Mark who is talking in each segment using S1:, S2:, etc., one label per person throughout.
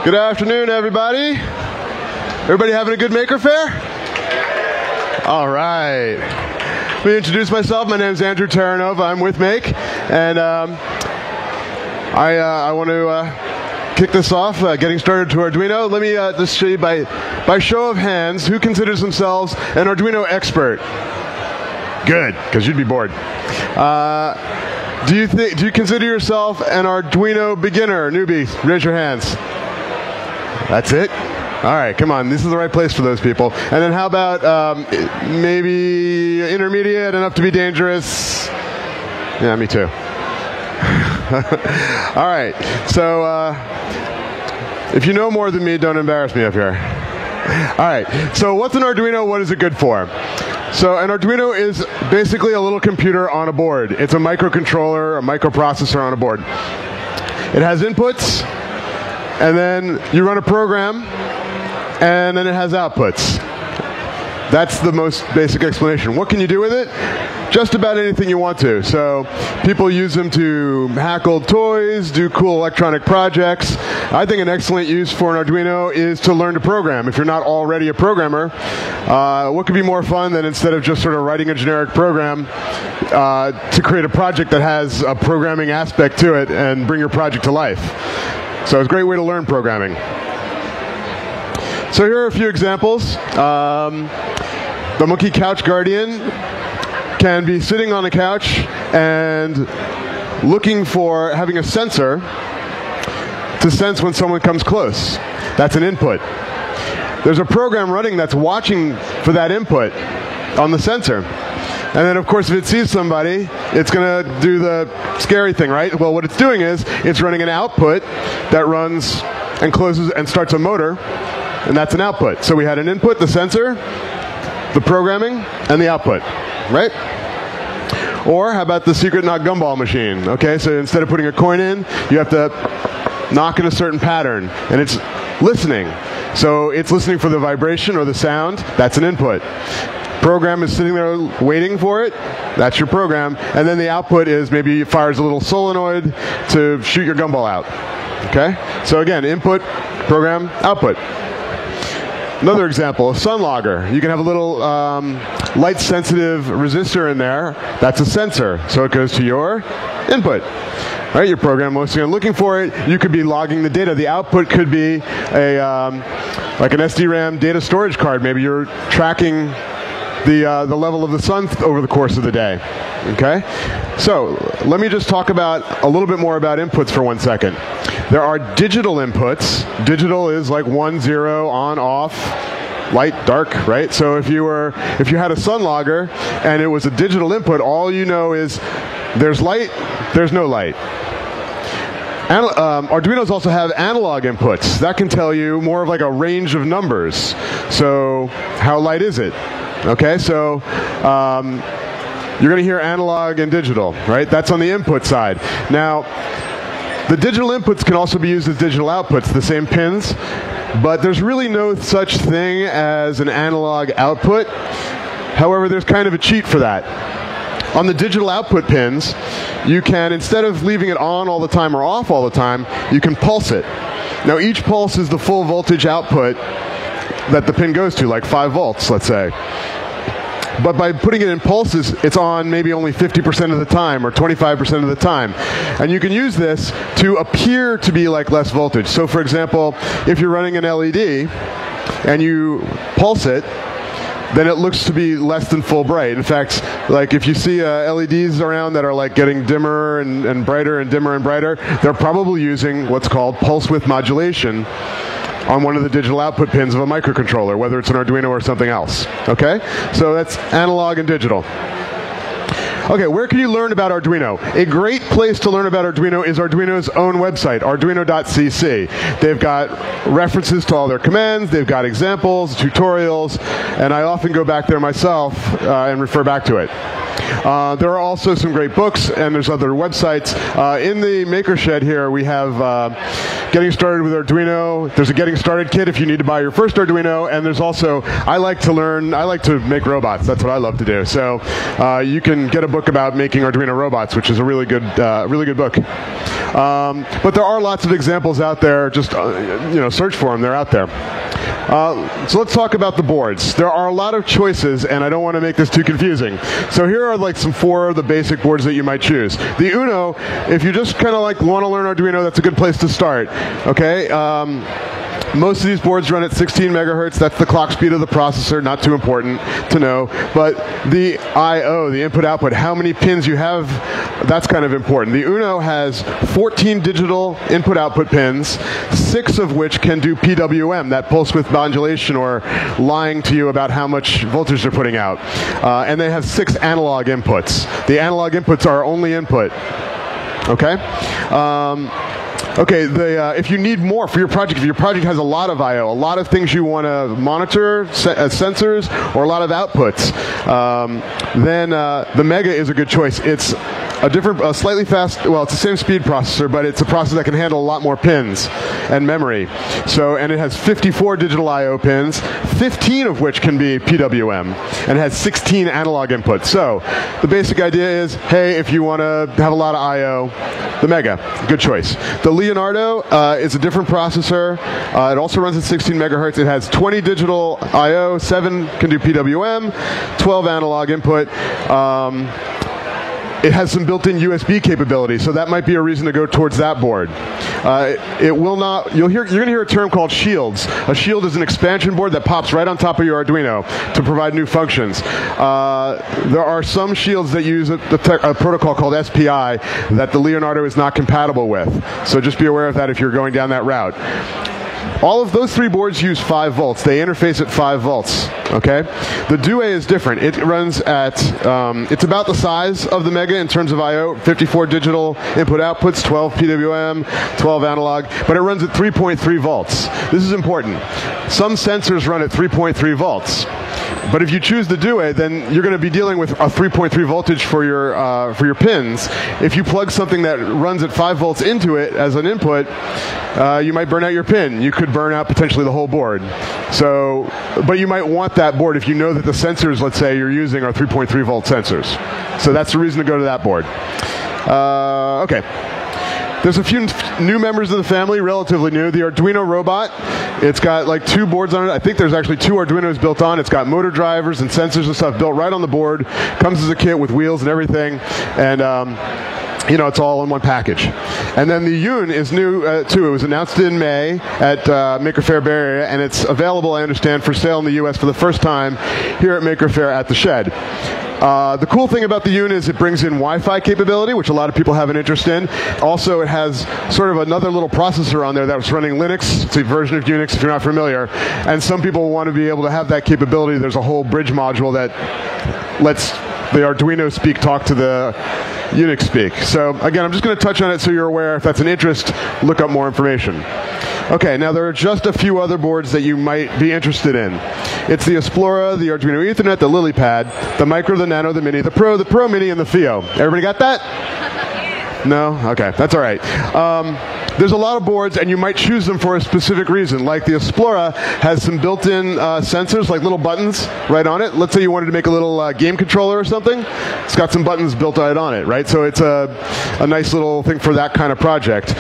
S1: Good afternoon, everybody. Everybody having a good Maker Faire? All right. Let me introduce myself. My name is Andrew Terranova. I'm with Make, and I want to kick this off, getting started to Arduino. Let me just show you by show of hands who considers themselves an Arduino expert. Good, because you'd be bored. Do you consider yourself an Arduino beginner, newbie? Raise your hands. That's it? All right, come on. This is the right place for those people. And then how about maybe intermediate, enough to be dangerous? Yeah, me too. All right. So if you know more than me, don't embarrass me up here. All right. So what's an Arduino? What is it good for? So an Arduino is basically a little computer on a board. It's a microcontroller, a microprocessor on a board. It has inputs, and then you run a program, and then it has outputs. That's the most basic explanation. What can you do with it? Just about anything you want to. So people use them to hack old toys, do cool electronic projects. I think an excellent use for an Arduino is to learn to program. If you're not already a programmer, what could be more fun than instead of just sort of writing a generic program to create a project that has a programming aspect to it and bring your project to life. So it's a great way to learn programming. So here are a few examples. The Monkey Couch Guardian can be sitting on a couch and looking for having a sensor to sense when someone comes close. That's an input. There's a program running that's watching for that input on the sensor. And then, of course, if it sees somebody, it's going to do the scary thing, right? Well, what it's doing is it's running an output that runs and closes and starts a motor, and that's an output. So we had an input, the sensor, the programming, and the output, right? Or how about the secret knock gumball machine? Okay, so instead of putting a coin in, you have to knock in a certain pattern, and it's listening. So it's listening for the vibration or the sound. That's an input. Program is sitting there waiting for it. That's your program. And then the output is maybe it fires a little solenoid to shoot your gumball out. Okay? So again, input, program, output. Another example, a sun logger. You can have a little light-sensitive resistor in there. That's a sensor. So it goes to your input. All right, your program mostly looking for it. You could be logging the data. The output could be a like an SDRAM data storage card. Maybe you're tracking the level of the sun over the course of the day. Okay? So let me just talk about a little bit more about inputs for 1 second. There are digital inputs. Digital is like 1, 0, on, off, light, dark, right? So if you had a sun logger and it was a digital input, all you know is there's light, there's no light. Arduinos also have analog inputs. That can tell you more of like a range of numbers. So how light is it? Okay, so you're going to hear analog and digital, right? That's on the input side. Now, the digital inputs can also be used as digital outputs, the same pins, but there's really no such thing as an analog output. However, there's kind of a cheat for that. On the digital output pins, you can, instead of leaving it on all the time or off all the time, you can pulse it. Now, each pulse is the full voltage output that the pin goes to, like 5 volts, let's say. But by putting it in pulses, it's on maybe only 50% of the time or 25% of the time. And you can use this to appear to be like less voltage. So for example, if you're running an LED and you pulse it, then it looks to be less than full bright. In fact, like if you see LEDs around that are like getting dimmer and brighter and dimmer and brighter, they're probably using what's called pulse width modulation on one of the digital output pins of a microcontroller, whether it's an Arduino or something else. Okay? So that's analog and digital. Okay, where can you learn about Arduino? A great place to learn about Arduino is Arduino's own website, arduino.cc. They've got references to all their commands, they've got examples, tutorials, and I often go back there myself and refer back to it. There are also some great books, and there's other websites. In the Maker Shed here, we have Getting Started with Arduino. There's a Getting Started kit if you need to buy your first Arduino, and there's also, I like to make robots. That's what I love to do. So you can get a book about making Arduino robots, which is a really good book. But there are lots of examples out there. Just search for them. They're out there. So let's talk about the boards. There are a lot of choices, and I don't want to make this too confusing. So here are like some 4 of the basic boards that you might choose. The Uno, if you just kind of like want to learn Arduino, that's a good place to start. Okay. Most of these boards run at 16 megahertz. That's the clock speed of the processor. Not too important to know. But the I/O, the input-output, how many pins you have, that's kind of important. The Uno has 14 digital input-output pins, 6 of which can do PWM, that pulse width modulation, or lying to you about how much voltage they're putting out. And they have 6 analog inputs. The analog inputs are only input. Okay? Okay, if you need more for your project, if your project has a lot of I/O, a lot of things you want to monitor, sensors, or a lot of outputs, then the Mega is a good choice. It's a slightly fast, well, it's the same speed processor, but it's a processor that can handle a lot more pins and memory. And it has 54 digital I/O pins, 15 of which can be PWM, and it has 16 analog inputs. So the basic idea is, hey, if you want to have a lot of I/O, the Mega, good choice. The Leonardo is a different processor. It also runs at 16 megahertz. It has 20 digital I/O, 7 can do PWM, 12 analog input. It has some built-in USB capability, so that might be a reason to go towards that board. It will not. You're going to hear a term called shields. A shield is an expansion board that pops right on top of your Arduino to provide new functions. There are some shields that use a protocol called SPI that the Leonardo is not compatible with. So just be aware of that if you're going down that route. All of those 3 boards use 5 volts. They interface at 5 volts. Okay? The Due is different. It runs at, it's about the size of the Mega in terms of I/O, 54 digital input outputs, 12 PWM, 12 analog, but it runs at 3.3 volts. This is important. Some sensors run at 3.3 volts. But if you choose the Due, then you're going to be dealing with a 3.3 voltage for your pins. If you plug something that runs at 5 volts into it as an input, you might burn out your pin. You could burn out potentially the whole board. So, but you might want that board if you know that the sensors, let's say, you're using are 3.3 volt sensors. So that's the reason to go to that board. Okay. There's a few new members of the family, relatively new. The Arduino robot, it's got like 2 boards on it. I think there's actually 2 Arduinos built on. It's got motor drivers and sensors and stuff built right on the board. Comes as a kit with wheels and everything. And it's all in one package. And then the Yun is new too. It was announced in May at Maker Faire Bay Area, and it's available, I understand, for sale in the US for the first time here at Maker Faire at the Shed. The cool thing about the Yun is it brings in Wi-Fi capability, which a lot of people have an interest in. Also, it has sort of another little processor on there that's running Linux. It's a version of Unix if you're not familiar. And some people want to be able to have that capability. There's a whole bridge module that lets the Arduino speak talk to the Unix speak. So again, I'm just going to touch on it so you're aware. If that's an interest, look up more information. Okay, now there are just a few other boards that you might be interested in. It's the Esplora, the Arduino Ethernet, the LilyPad, the Micro, the Nano, the Mini, the Pro Mini, and the FIO. Everybody got that? No? Okay, that's all right. There's a lot of boards, and you might choose them for a specific reason. Like the Esplora has some built-in sensors, like little buttons right on it. Let's say you wanted to make a little game controller or something. It's got some buttons built right on it, right? So it's a nice little thing for that kind of project. The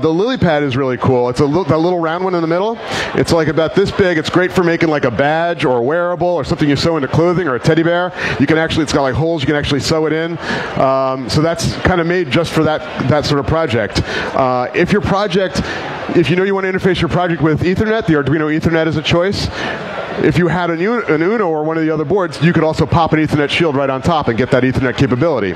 S1: LilyPad is really cool. It's that little round one in the middle. It's like about this big. It's great for making like a badge or a wearable or something you sew into clothing or a teddy bear. You can actually, it's got like holes. You can actually sew it in. So that's kind of made just for that sort of project. If you know you want to interface your project with Ethernet, the Arduino Ethernet is a choice. If you had an Uno or one of the other boards, you could also pop an Ethernet shield right on top and get that Ethernet capability.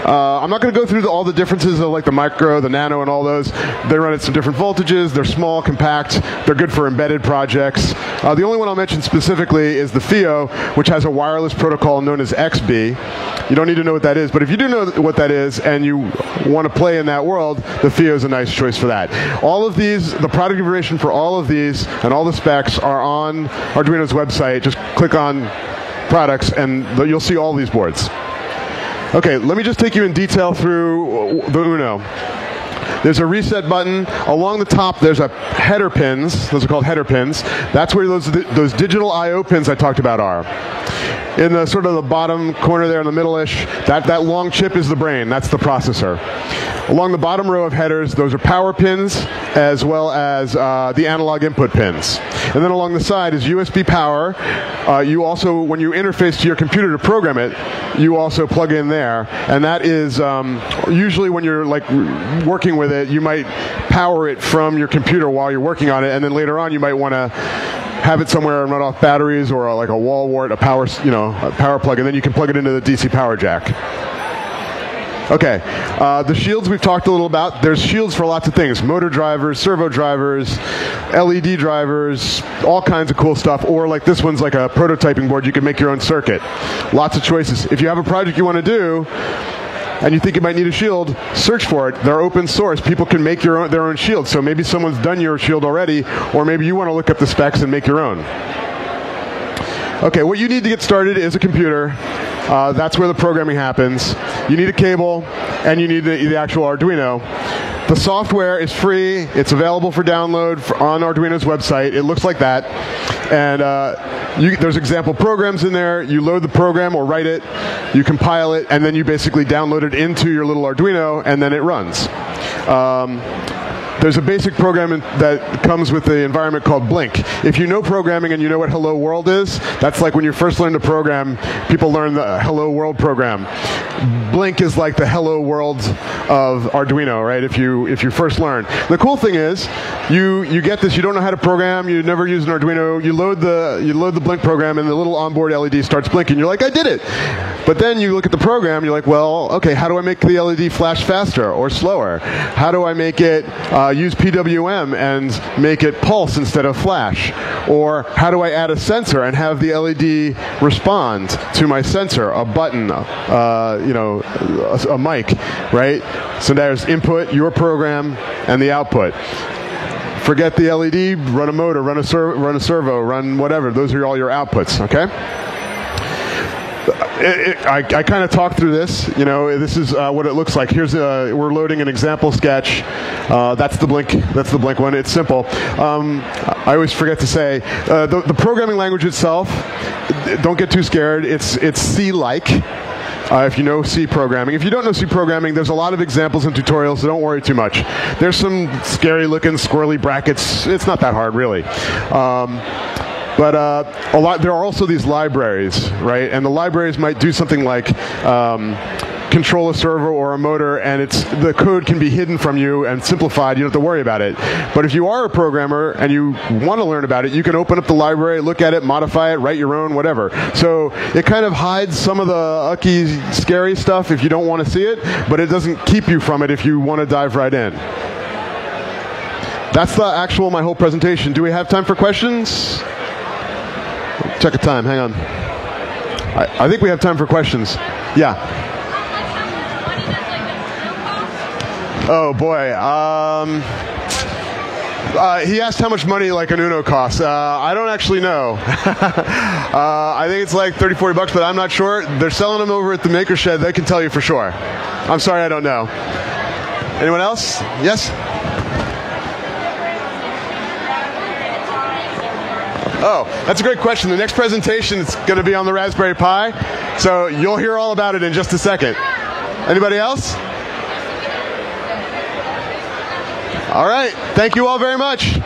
S1: I'm not going to go through all the differences of like the Micro, the Nano, and all those. They run at some different voltages. They're small, compact. They're good for embedded projects. The only one I'll mention specifically is the FIO, which has a wireless protocol known as XB. You don't need to know what that is, but if you do know what that is and you want to play in that world, the FIO is a nice choice for that. All of these, the product information for all of these and all the specs are on Arduino's website. Just click on products and you'll see all these boards. Okay, let me just take you in detail through the Uno. There's a reset button. Along the top, there's a header pins. Those are called header pins. That's where those digital I/O pins I talked about are. In the sort of the bottom corner there in the middle-ish, that long chip is the brain. That's the processor. Along the bottom row of headers, those are power pins as well as the analog input pins. And then along the side is USB power. You also, when you interface to your computer to program it, you also plug in there. And that is usually when you're like working with it, you might power it from your computer while you're working on it, and then later on you might want to have it somewhere and run off batteries or like a wall wart, a power plug, and then you can plug it into the DC power jack. Okay, the shields we've talked a little about. There's shields for lots of things: motor drivers, servo drivers, LED drivers, all kinds of cool stuff. Or like this one's like a prototyping board. You can make your own circuit. Lots of choices. If you have a project you want to do, and you think you might need a shield, search for it. They're open source. People can make their own shield. So maybe someone's done your shield already, or maybe you want to look up the specs and make your own. Okay, what you need to get started is a computer. That's where the programming happens. You need a cable, and you need the actual Arduino. The software is free. It's available for download on Arduino's website. It looks like that. And there's example programs in there. You load the program or write it. You compile it, and then you basically download it into your little Arduino, and then it runs. There's a basic program that comes with the environment called Blink. If you know programming and you know what Hello World is, that's like when you first learn to program, people learn the Hello World program. Blink is like the Hello World of Arduino, right? If you first learn. The cool thing is, you get this, you don't know how to program, you never use an Arduino, you load the Blink program and the little onboard LED starts blinking. You're like, I did it! But then you look at the program, you're like, well, okay, how do I make the LED flash faster or slower? How do I make it use PWM and make it pulse instead of flash? Or how do I add a sensor and have the LED respond to my sensor, a button, a mic, right? So there's input, your program, and the output. Forget the LED, run a motor, run a servo, run whatever. Those are all your outputs, okay? I kind of talked through this. This is what it looks like. Here's we're loading an example sketch. That's the Blink one. It's simple. I always forget to say the programming language itself. Don't get too scared. It's C-like. If you know C programming. If you don't know C programming, there's a lot of examples and tutorials, so don't worry too much. There's some scary-looking, squirrely brackets. It's not that hard, really. But there are also these libraries, right? And the libraries might do something like control a servo or a motor, and the code can be hidden from you and simplified. You don't have to worry about it. But if you are a programmer and you want to learn about it, you can open up the library, look at it, modify it, write your own, whatever. So it kind of hides some of the ucky, scary stuff if you don't want to see it, but it doesn't keep you from it if you want to dive right in. That's my whole presentation. Do we have time for questions? Check the time. Hang on. I think we have time for questions. Yeah. Oh boy. He asked how much money like an Uno costs. I don't actually know. I think it's like 30, 40 bucks, but I'm not sure. They're selling them over at the Maker Shed. They can tell you for sure. I'm sorry, I don't know. Anyone else? Yes? Oh, that's a great question. The next presentation is going to be on the Raspberry Pi, so you'll hear all about it in just a second. Anybody else? All right. Thank you all very much.